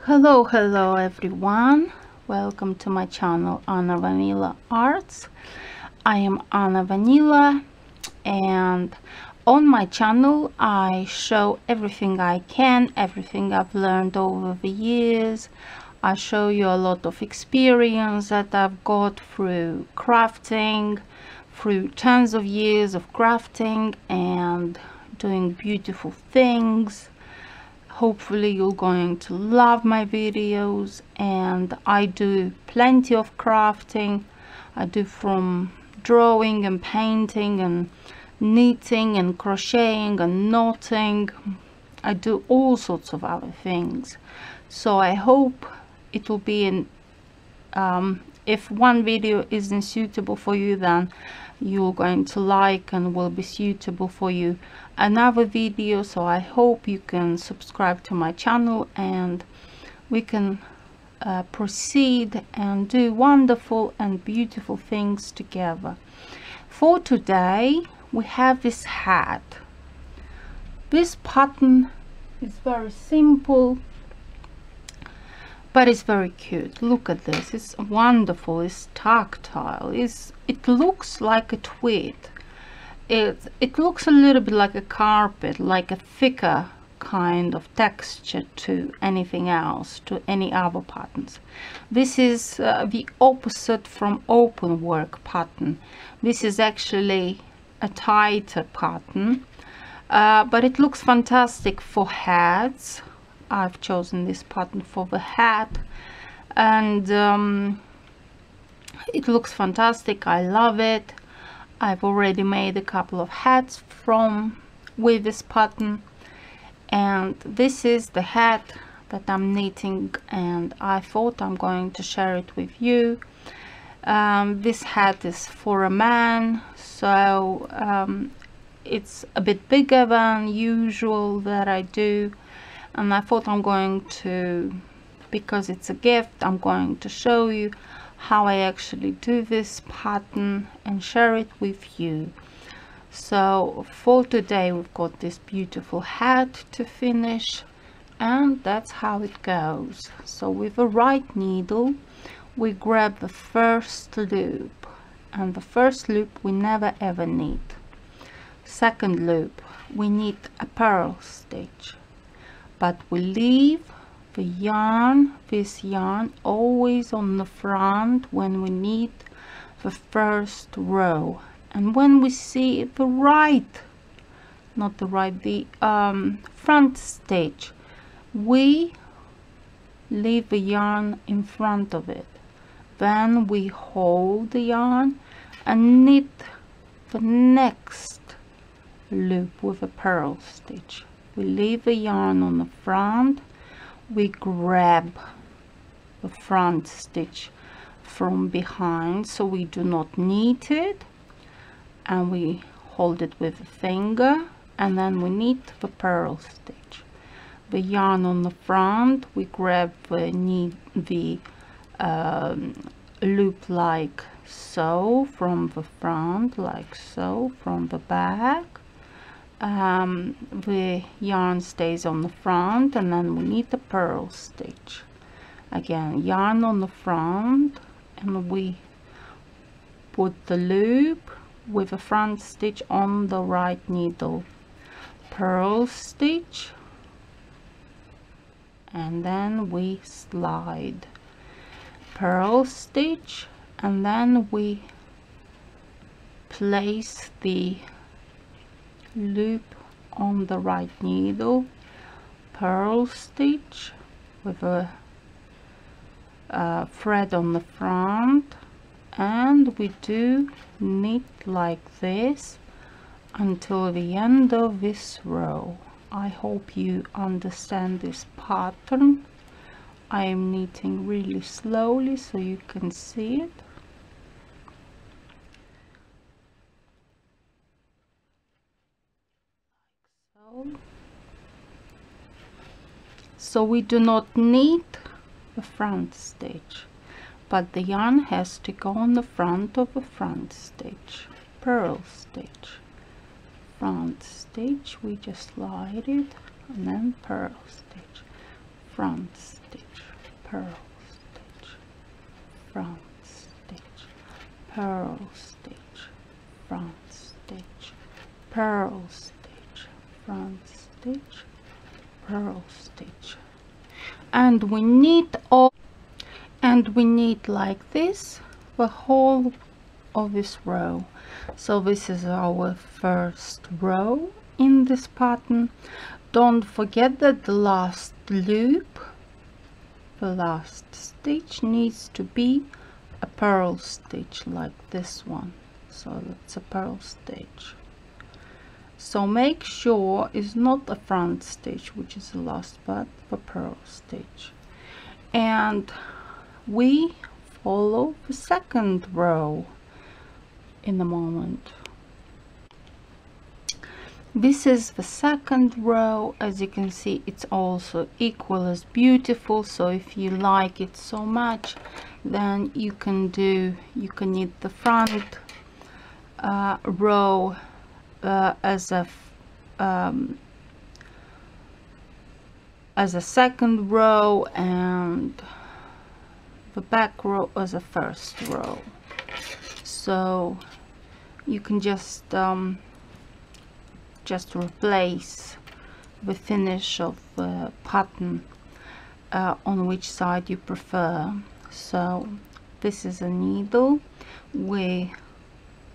Hello everyone, welcome to my channel Anna Vanila Arts. I am Anna Vanila, and on my channel I show everything I can, everything I've learned over the years. I show you a lot of experience that I've got through crafting, through tons of years of crafting and doing beautiful things. Hopefully you're going to love my videos, and I do plenty of crafting. I do from drawing and painting and knitting and crocheting and knotting. I do all sorts of other things, so I hope it will be in if one video isn't suitable for you, then you're going to like and will be suitable for you another video. So I hope you can subscribe to my channel and we can proceed and do wonderful and beautiful things together. For today we have this hat. This pattern is very simple, but it's very cute. Look at this, it's wonderful, it's tactile, it looks like a tweed. It looks a little bit like a carpet, like a thicker kind of texture to anything else, to any other patterns. This is the opposite from open work pattern. This is actually a tighter pattern, but it looks fantastic for hats. I've chosen this pattern for the hat, and it looks fantastic. I love it. I've already made a couple of hats with this pattern, and this is the hat that I'm knitting, and I thought I'm going to share it with you. This hat is for a man, so it's a bit bigger than usual that I do. And I thought I'm going to, because it's a gift, I'm going to show you how I actually do this pattern and share it with you. So for today we've got this beautiful hat to finish, and that's how it goes. So with the right needle we grab the first loop, and the first loop we never ever knit. Second loop we knit a purl stitch, but we leave the yarn, this yarn, always on the front when we knit the first row. And when we see the front stitch, we leave the yarn in front of it. Then we hold the yarn and knit the next loop with a purl stitch. We leave the yarn on the front, we grab the front stitch from behind so we do not knit it, and we hold it with a finger, and then we knit the purl stitch. The yarn on the front, we grab the loop like so from the front, like so from the back. The yarn stays on the front, and then we knit the purl stitch. Again, yarn on the front, and we put the loop with a front stitch on the right needle, purl stitch, and then we slide, purl stitch, and then we place the loop on the right needle, purl stitch with a thread on the front, and we do knit like this until the end of this row. I hope you understand this pattern. I am knitting really slowly so you can see it. So we do not knit the front stitch, but the yarn has to go on the front of the front stitch. Purl stitch, front stitch, we just slide it, and then purl stitch, front stitch, purl stitch, front stitch, purl stitch, front stitch, purl stitch, front stitch, purl stitch. And we knit all, and we knit like this the whole of this row. So this is our first row in this pattern. Don't forget that the last loop, the last stitch, needs to be a purl stitch like this one. So that's a purl stitch. So make sure it's not a front stitch, which is the last, but the purl stitch. And we follow the second row in a moment. This is the second row. As you can see, it's also equal as beautiful. So if you like it so much, then you can knit the front row as a second row, and the back row as a first row. So you can just replace the finish of the pattern on which side you prefer. So this is a needle. We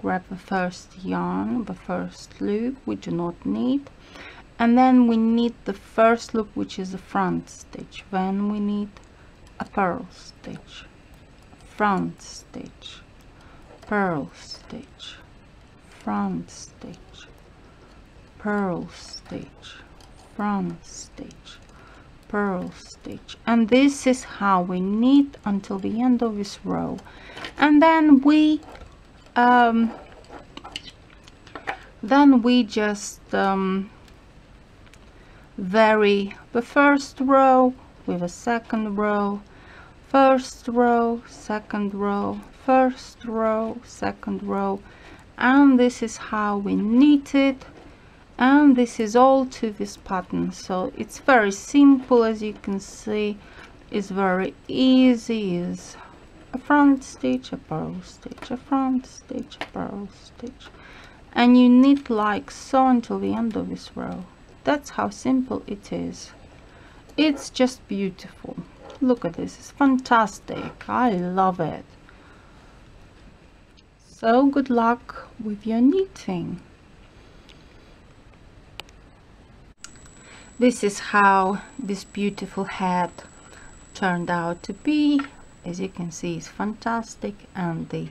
grab the first yarn, the first loop we do not need, and then we knit the first loop, which is the front stitch. Then we knit a purl stitch, front stitch, purl stitch, front stitch, purl stitch, front stitch, purl stitch. And this is how we knit until the end of this row. And then we just vary the first row with a second row, first row, second row, first row, second row, and this is how we knit it. And this is all to this pattern. So it's very simple, as you can see. It's very easy. Is a front stitch, a purl stitch, a front stitch, a purl stitch, and you knit like so until the end of this row. That's how simple it is. It's just beautiful. Look at this, it's fantastic. I love it. So good luck with your knitting. This is how this beautiful hat turned out to be. As you can see, it's fantastic, and the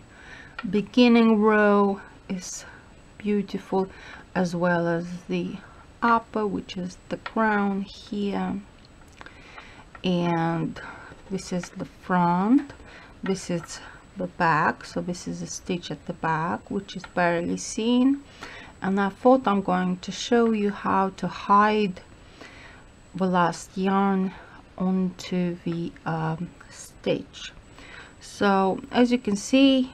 beginning row is beautiful, as well as the upper, which is the crown here. And this is the front, this is the back. So this is a stitch at the back, which is barely seen, and I thought I'm going to show you how to hide the last yarn onto the stitch. So as you can see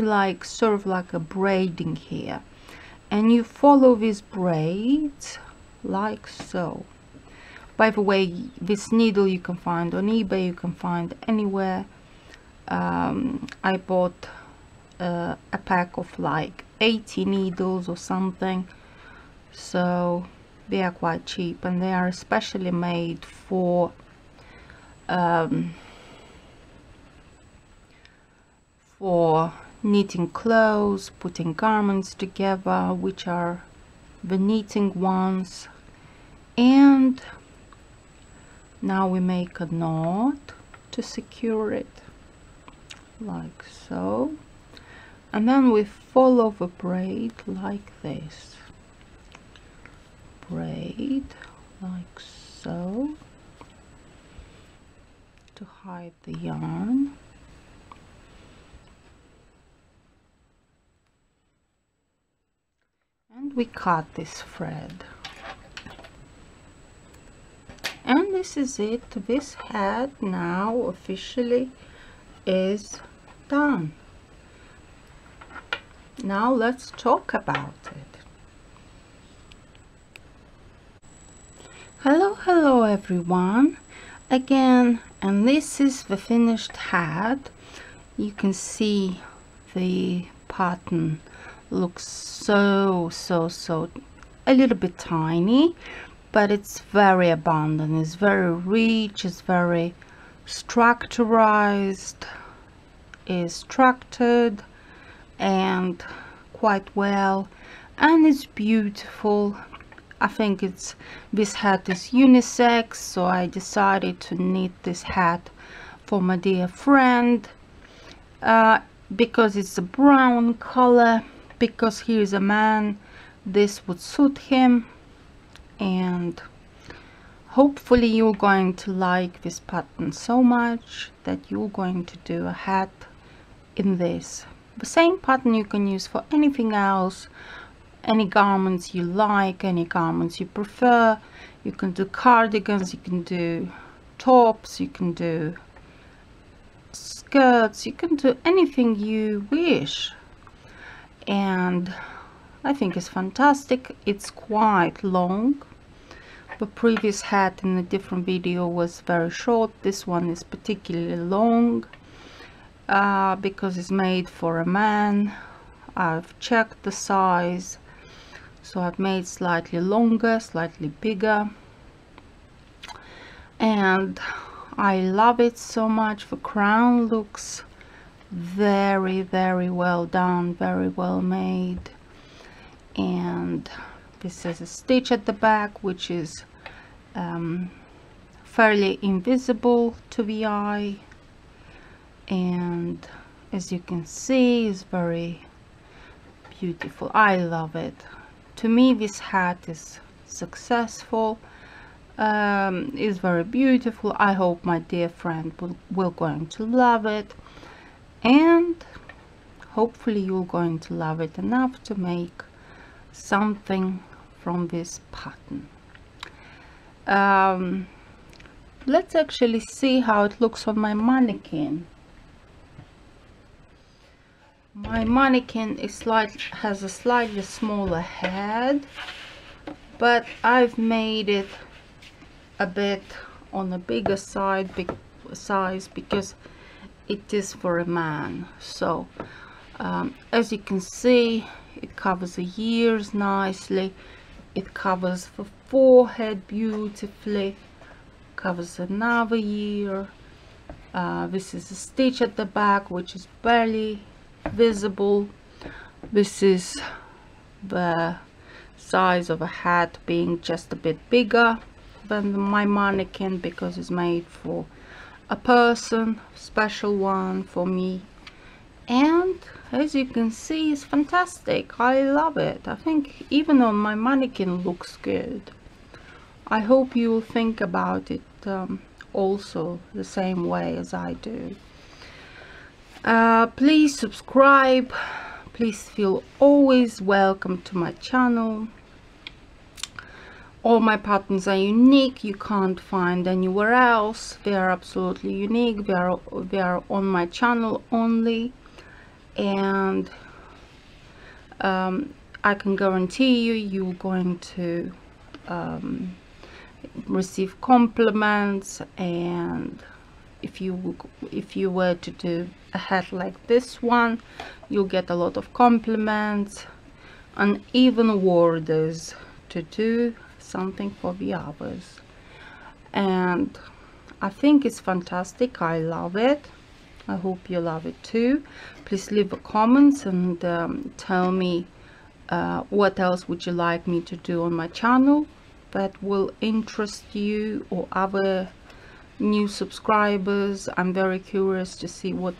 like sort of like a braiding here, and you follow these braids like so. By the way, this needle you can find on eBay, you can find anywhere. I bought a pack of like 80 needles or something, so they are quite cheap, and they are especially made for knitting clothes, putting garments together, which are the knitting ones. And now we make a knot to secure it like so, and then we follow the braid like this, braid like so to hide the yarn. And we cut this thread, and this is it. This hat now officially is done. Now let's talk about it. Hello everyone. again, and this is the finished hat. You can see the pattern looks so a little bit tiny, but it's very abundant, it's very rich, it's very structurized, is structured and quite well, and it's beautiful. I think this hat is unisex, so I decided to knit this hat for my dear friend, because it's a brown color, because he is a man, this would suit him. And hopefully you're going to like this pattern so much that you're going to do a hat in this. The same pattern you can use for anything else, any garments you like, any garments you prefer. You can do cardigans, you can do tops, you can do skirts, you can do anything you wish. And I think it's fantastic. It's quite long. The previous hat in a different video was very short. This one is particularly long because it's made for a man. I've checked the size, so I've made slightly longer, slightly bigger, and I love it so much. The crown looks very well done, very well made, and this is a stitch at the back which is fairly invisible to the eye, and as you can see, it's very beautiful. I love it. To me, this hat is successful, is very beautiful. I hope my dear friend will going to love it, and hopefully you're going to love it enough to make something from this pattern. Let's actually see how it looks on my mannequin. My mannequin has a slightly smaller head, but I've made it a bit on a bigger size because it is for a man. So as you can see, it covers the ears nicely, it covers the forehead beautifully, covers another ear. This is a stitch at the back which is barely visible. This is the size of a hat being just a bit bigger than my mannequin because it's made for a person, special one for me. And as you can see, it's fantastic. I love it. I think even on my mannequin looks good. I hope you'll think about it also the same way as I do. Please subscribe. Please feel always welcome to my channel. All my patterns are unique. You can't find anywhere else. They are absolutely unique. They are on my channel only. And I can guarantee you're going to receive compliments, and if you were to do a hat like this one, you'll get a lot of compliments and even orders to do something for the others. And I think it's fantastic. I love it. I hope you love it too. Please leave a comments and tell me what else would you like me to do on my channel that will interest you or other new subscribers. I'm very curious to see what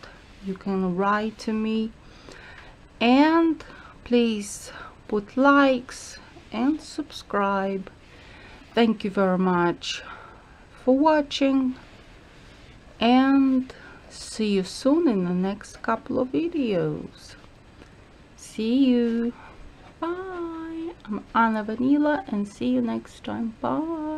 you can write to me. And please put likes and subscribe. Thank you very much for watching, and see you soon in the next couple of videos. See you. Bye. I'm Vanila, and see you next time. Bye.